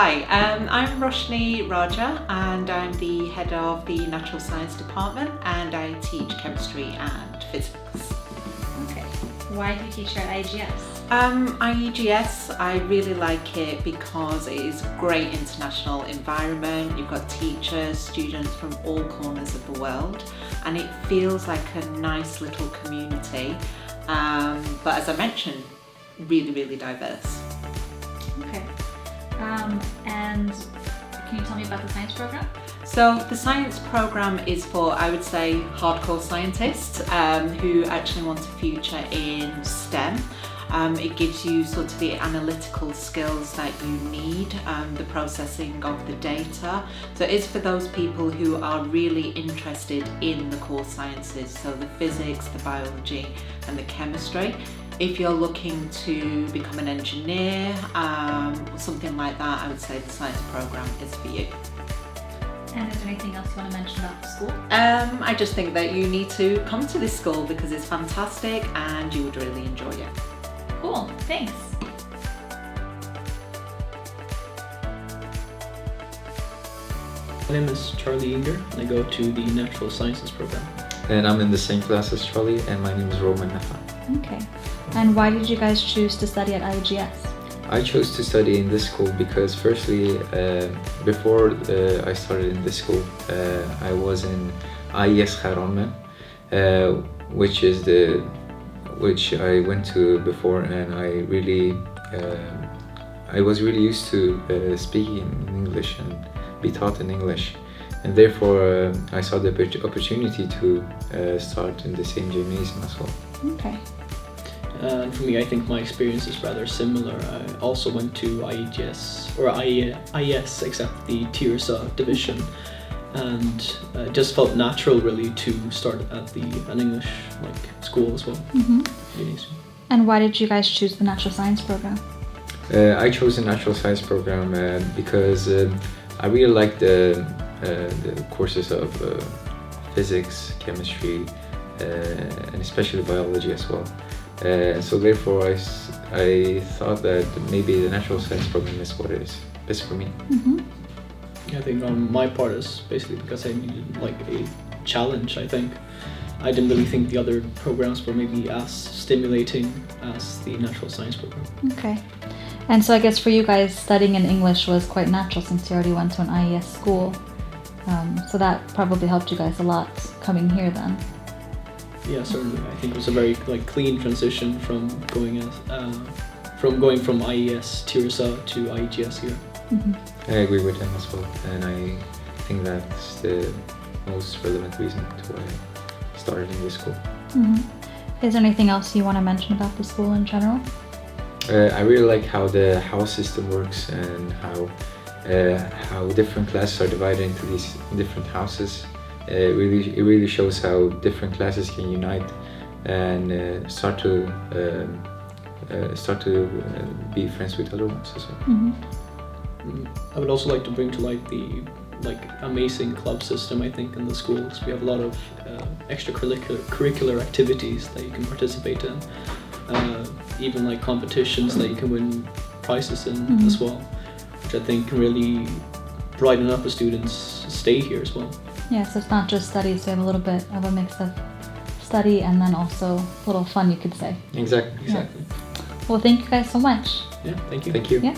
Hi, I'm Roshni Raja and I'm the head of the Natural Science Department and I teach chemistry and physics. Okay. Why do you teach here at IEGS? IEGS, I really like it because it is a great international environment. You've got teachers, students from all corners of the world and it feels like a nice little community. But as I mentioned, really diverse. Okay. And can you tell me about the science program? So the science program is for, I would say, hardcore scientists who actually want a future in STEM. It gives you sort of the analytical skills that you need, the processing of the data. So it's for those people who are really interested in the core sciences, so the physics, the biology and the chemistry. If you're looking to become an engineer, or something like that, I would say the science program is for you. And is there anything else you want to mention about the school? I just think that you need to come to this school because it's fantastic and you would really enjoy it. Cool, thanks. My name is Charlie Inger and I go to the Natural Sciences program. And I'm in the same class as Charlie and my name is Roman Nafa. Okay. And why did you guys choose to study at IEGS? I chose to study in this school because firstly, before I started in this school, I was in IEGS Kharanman, which I went to before, and I was really used to speaking in English and be taught in English, and therefore I saw the opportunity to start in the same gymnasium as well. Okay. For me, I think my experience is rather similar. I also went to IEGS, or IES, except the Tirsa division, and just felt natural really to start at an English school as well. Mm-hmm. And why did you guys choose the natural science program? I chose the natural science program because I really liked the courses of physics, chemistry, and especially biology as well. So therefore I thought that maybe the natural science program is what is best for me. Mm-hmm. I think on my part is basically because I needed a challenge. I think I didn't really think the other programs were maybe as stimulating as the natural science program. Okay. And so I guess for you guys, studying in English was quite natural since you already went to an IES school. So that probably helped you guys a lot coming here then. Yeah, certainly. I think it was a very clean transition from going from IES Tirsa to IEGS here. Mm-hmm. I agree with him as well, and I think that's the most relevant reason to why I started in this school. Mm-hmm. Is there anything else you want to mention about the school in general? I really like how the house system works and how different classes are divided into these different houses. It really shows how different classes can unite and start to be friends with other ones as well. Mm-hmm. I would also like to bring to light the amazing club system I think in the schools. We have a lot of extracurricular activities that you can participate in, even competitions that you can win prizes in Mm-hmm. as well, which I think can really brighten up a student's stay here as well. Yeah, so it's not just study, so you have a little bit of a mix of study and then also a little fun, you could say. Exactly. Well, thank you guys so much. Yeah, thank you. Thank you. Yeah.